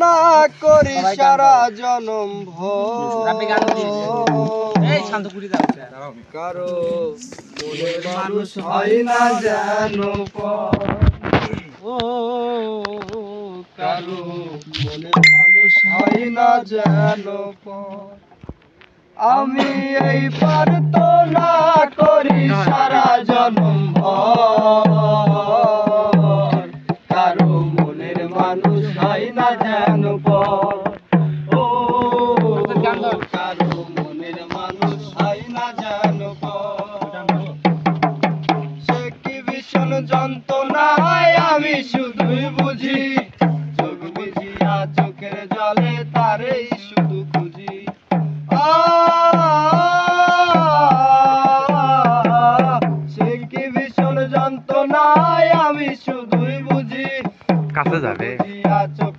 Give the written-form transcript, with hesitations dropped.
না করি সারা জনম ভর কারো মনের মানুষ হয় না যেন পর। ও কারো মনের মানুষ হয় না যেন পর। আমি এই পারতো না করি সারা জনম ভর কারো মনের মানুষ হয় না যেন পর। ও কারো মনের মানুষ হয় না যেন পর। সে কি ভীষণ যন্ত্রণায় আমি শুধুই বুঝি, চোখ বুঝিয়া চোখের জলে তারেই শুধু খুঁজি। সে কি ভীষণ যন্ত্রণায় আমি শুধুই বুঝি, কাছে যাবে।